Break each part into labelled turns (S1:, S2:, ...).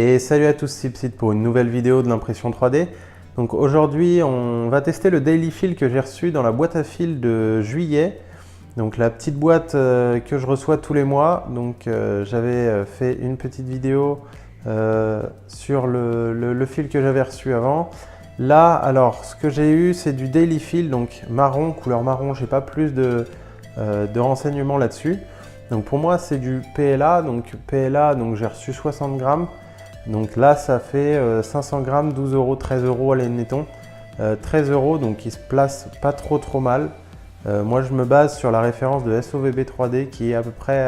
S1: Et salut à tous, c'est Psyt pour une nouvelle vidéo de l'impression 3D. Donc aujourd'hui, on va tester le Daily Fill que j'ai reçu dans la boîte à fil de juillet. Donc la petite boîte que je reçois tous les mois. Donc j'avais fait une petite vidéo sur le fil que j'avais reçu avant. Là, alors ce que j'ai eu, c'est du Daily Fill, donc marron, couleur marron. J'ai pas plus de renseignements là-dessus. Donc pour moi, c'est du PLA. Donc PLA, donc j'ai reçu 60 grammes. Donc là, ça fait 500 grammes, 12 euros, 13 euros, allez, mettons. 13 euros, donc il se place pas trop mal. Moi, je me base sur la référence de SOVB 3D qui est à peu près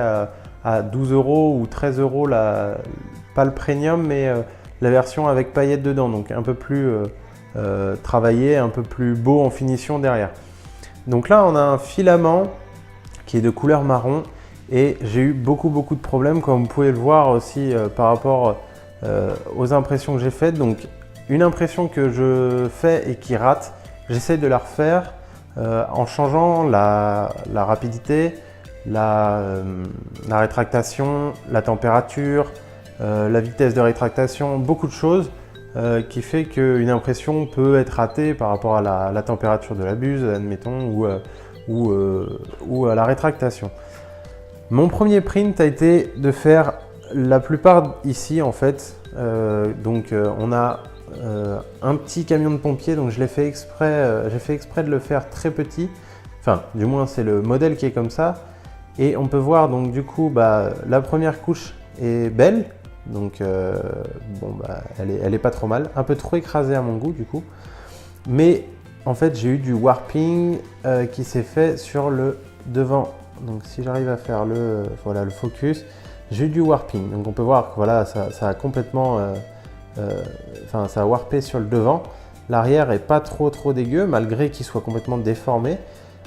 S1: à 12 euros ou 13 euros, pas le premium, mais la version avec paillettes dedans. Donc un peu plus travaillé, un peu plus beau en finition derrière. Donc là, on a un filament qui est de couleur marron et j'ai eu beaucoup de problèmes, comme vous pouvez le voir aussi par rapport aux impressions que j'ai faites. Donc une impression que je fais et qui rate, j'essaye de la refaire en changeant la rapidité, la rétractation, la température, la vitesse de rétractation, beaucoup de choses qui fait qu'une impression peut être ratée par rapport à la température de la buse, admettons, ou à la rétractation. Mon premier print a été de faire la plupart ici en fait. On a un petit camion de pompier, donc je l'ai fait exprès, j'ai fait exprès de le faire très petit. Enfin, du moins c'est le modèle qui est comme ça. Et on peut voir donc du coup la première couche est belle. Donc elle est pas trop mal, un peu trop écrasée à mon goût du coup. Mais en fait j'ai eu du warping qui s'est fait sur le devant. Donc si j'arrive à faire le focus, j'ai eu du warping. Donc on peut voir que voilà, ça a complètement, ça a warpé sur le devant. L'arrière est pas trop dégueu malgré qu'il soit complètement déformé.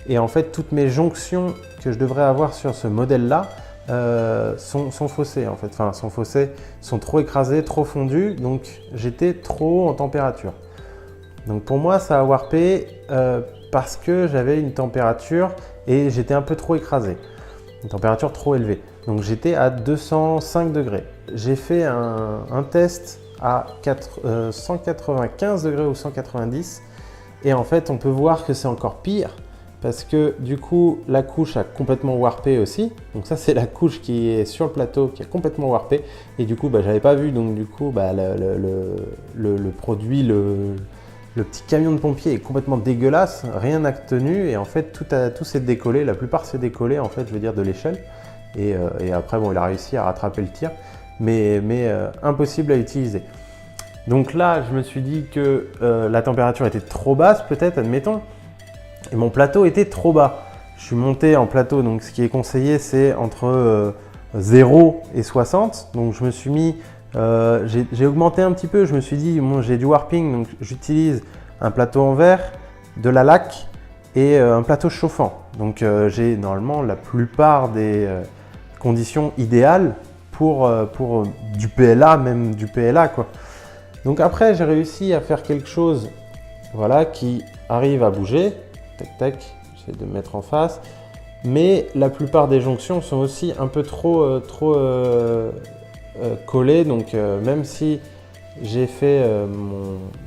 S1: Et en fait toutes mes jonctions que je devrais avoir sur ce modèle là sont faussées en fait. Enfin sont faussées, sont trop écrasées, trop fondues. Donc j'étais trop haut en température. Donc pour moi ça a warpé parce que j'avais une température et j'étais un peu trop écrasé, une température trop élevée. Donc j'étais à 205 degrés. J'ai fait un test à 195 degrés ou 190 et en fait on peut voir que c'est encore pire parce que du coup la couche a complètement warpé aussi. Donc ça c'est la couche qui est sur le plateau qui a complètement warpé et du coup j'avais pas vu, donc du coup le produit, le petit camion de pompier est complètement dégueulasse, rien n'a tenu et en fait tout s'est décollé, la plupart s'est décollé en fait, je veux dire de l'échelle. Et après bon, il a réussi à rattraper le tir, mais impossible à utiliser. Donc là je me suis dit que la température était trop basse peut-être, admettons, et mon plateau était trop bas. Je suis monté en plateau, donc ce qui est conseillé c'est entre 0 et 60. Donc je me suis mis, j'ai augmenté un petit peu, je me suis dit bon, j'ai du warping, donc j'utilise un plateau en verre, de la laque et un plateau chauffant. Donc j'ai normalement la plupart des conditions idéales pour du PLA, même du PLA quoi. Donc après j'ai réussi à faire quelque chose, voilà, qui arrive à bouger, tac, j'essaie de me mettre en face, mais la plupart des jonctions sont aussi un peu trop collées, donc même si j'ai fait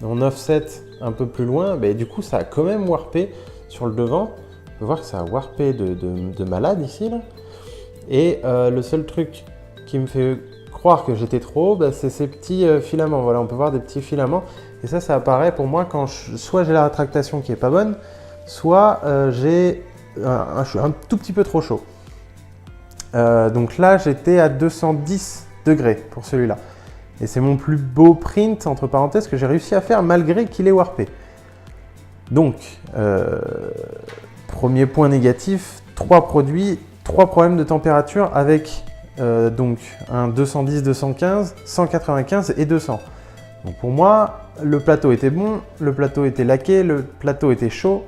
S1: mon offset un peu plus loin, du coup ça a quand même warpé sur le devant. On peut voir que ça a warpé de malade ici là. Et le seul truc qui me fait croire que j'étais trop haut, c'est ces petits filaments. Voilà, on peut voir des petits filaments. Et ça apparaît pour moi quand soit j'ai la rétractation qui est pas bonne, soit je suis un tout petit peu trop chaud. Donc là, j'étais à 210 degrés pour celui-là. Et c'est mon plus beau print, entre parenthèses, que j'ai réussi à faire malgré qu'il est warpé. Donc, premier point négatif, 3 produits, 3 problèmes de température avec donc un 210, 215, 195 et 200. Donc pour moi, le plateau était bon, le plateau était laqué, le plateau était chaud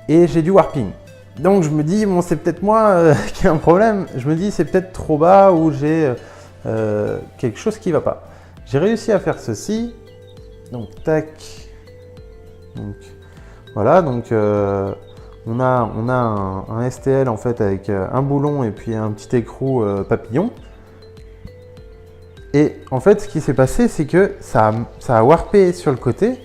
S1: et j'ai du warping. Donc je me dis, bon, c'est peut-être moi qui ai un problème. Je me dis, c'est peut-être trop bas ou j'ai quelque chose qui ne va pas. J'ai réussi à faire ceci. Donc tac. Donc voilà, donc on a un STL en fait avec un boulon et puis un petit écrou papillon. Et en fait, ce qui s'est passé, c'est que ça a warpé sur le côté,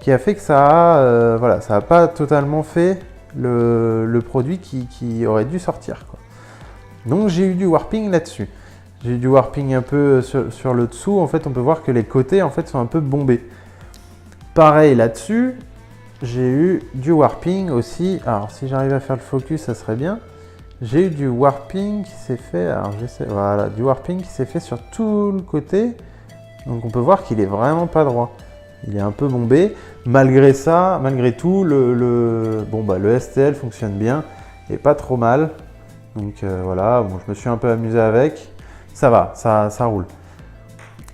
S1: qui a fait que ça a, voilà, ça n'a pas totalement fait le produit qui aurait dû sortir, quoi. Donc j'ai eu du warping là-dessus. J'ai eu du warping un peu sur le dessous. En fait, on peut voir que les côtés en fait, sont un peu bombés. Pareil là-dessus, j'ai eu du warping aussi. Alors si j'arrive à faire le focus, ça serait bien. J'ai eu du warping qui s'est fait, alors j'essaie, voilà, du warping qui s'est fait sur tout le côté. Donc on peut voir qu'il est vraiment pas droit. Il est un peu bombé. Malgré ça, malgré tout, le STL fonctionne bien et pas trop mal. Donc voilà, bon, je me suis un peu amusé avec. Ça va, ça roule.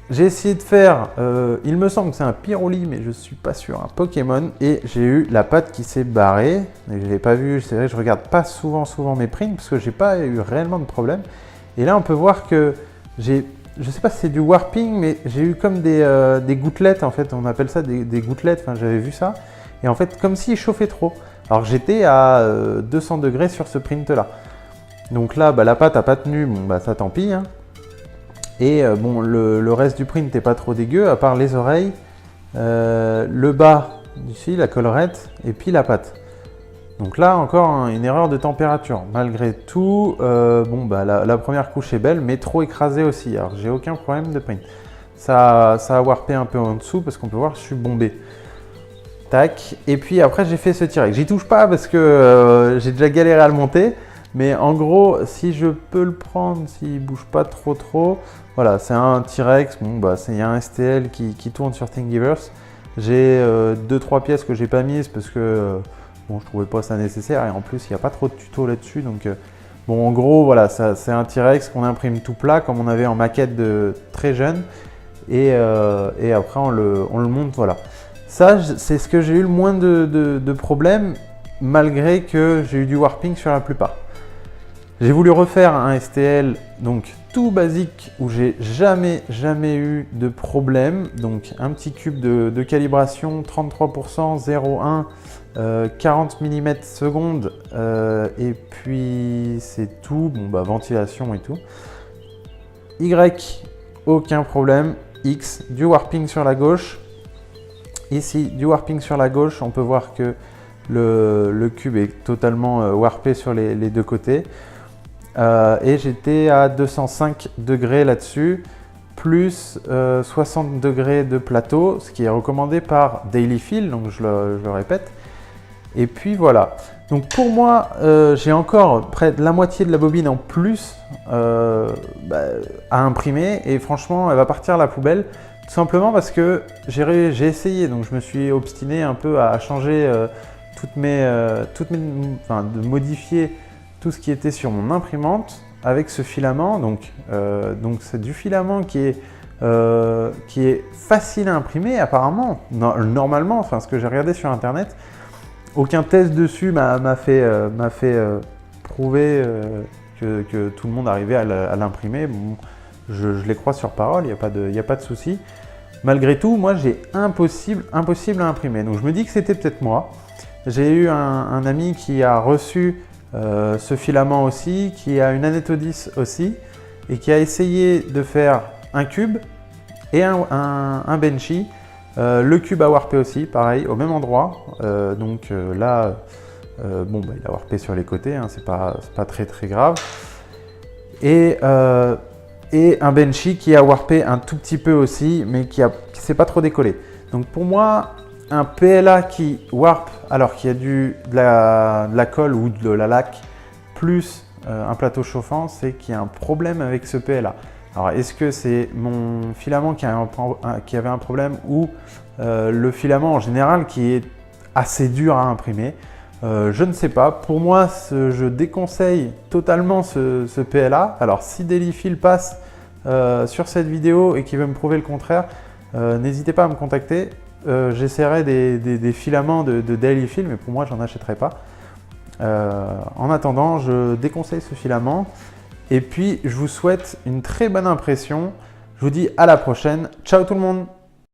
S1: J'ai essayé de faire, il me semble que c'est un Pyroli, mais je ne suis pas sûr, un Pokémon. Et j'ai eu la patte qui s'est barrée. Je ne l'ai pas vu, c'est vrai que je ne regarde pas souvent mes prints parce que j'ai pas eu réellement de problème. Et là, on peut voir que j'ai, je ne sais pas si c'est du warping, mais j'ai eu comme des gouttelettes, en fait. On appelle ça des gouttelettes, enfin j'avais vu ça. Et en fait, comme s'il chauffait trop. Alors que j'étais à 200 degrés sur ce print-là. Donc là, bah, la patte n'a pas tenu, bon bah ça tant pis, hein. Et bon, le reste du print n'est pas trop dégueu, à part les oreilles, le bas ici, la collerette, et puis la patte. Donc là, encore une erreur de température. Malgré tout, bon, bah, la première couche est belle, mais trop écrasée aussi. Alors, j'ai aucun problème de print. Ça a warpé un peu en dessous, parce qu'on peut voir que je suis bombé. Tac. Et puis après, j'ai fait ce T-Rex. J'y touche pas, parce que j'ai déjà galéré à le monter. Mais en gros, si je peux le prendre, s'il bouge pas trop, voilà, c'est un T-Rex. Bon, bah, il y a un STL qui tourne sur Thingiverse. J'ai 2-3 pièces que j'ai pas mises parce que bon, je trouvais pas ça nécessaire et en plus, il n'y a pas trop de tutos là-dessus. Donc, bon, en gros, voilà, c'est un T-Rex qu'on imprime tout plat comme on avait en maquette de très jeune et après on le monte, voilà. Ça, c'est ce que j'ai eu le moins de problèmes malgré que j'ai eu du warping sur la plupart. J'ai voulu refaire un STL donc tout basique où j'ai jamais eu de problème. Donc un petit cube de calibration 33%, 0,1, 40 mm seconde et puis c'est tout. Bon bah ventilation et tout. Y, aucun problème. X, du warping sur la gauche. Ici, du warping sur la gauche. On peut voir que le cube est totalement warpé sur les deux côtés. Et j'étais à 205 degrés là-dessus, plus 60 degrés de plateau, ce qui est recommandé par Dailyfield, donc je le répète. Et puis voilà. Donc pour moi, j'ai encore près de la moitié de la bobine en plus à imprimer. Et franchement, elle va partir à la poubelle. Tout simplement parce que j'ai essayé, donc je me suis obstiné un peu à changer de modifier tout ce qui était sur mon imprimante avec ce filament. Donc c'est du filament qui est facile à imprimer apparemment. Normalement, enfin ce que j'ai regardé sur internet, aucun test dessus m'a fait prouver que tout le monde arrivait à l'imprimer. Bon, je les crois sur parole, il n'y a pas de souci. Malgré tout, moi j'ai impossible à imprimer. Donc je me dis que c'était peut-être moi. J'ai eu un ami qui a reçu ce filament aussi, qui a une Anetodis aussi, et qui a essayé de faire un cube et un Benchy. Le cube a warpé aussi, pareil, au même endroit. Là, bon, bah, il a warpé sur les côtés, hein, c'est pas très grave. Et un Benchy qui a warpé un tout petit peu aussi, mais qui s'est pas trop décollé. Donc pour moi, un PLA qui warp alors qu'il y a de la colle ou de la laque plus un plateau chauffant, c'est qu'il y a un problème avec ce PLA. Alors est-ce que c'est mon filament qui avait un problème ou le filament en général qui est assez dur à imprimer? Je ne sais pas. Pour moi, je déconseille totalement ce PLA. Alors si Dailyfield passe sur cette vidéo et qu'il veut me prouver le contraire, n'hésitez pas à me contacter. J'essaierai des filaments de Dailyfield, mais pour moi, j'en achèterai pas. En attendant, je déconseille ce filament. Et puis, je vous souhaite une très bonne impression. Je vous dis à la prochaine. Ciao tout le monde!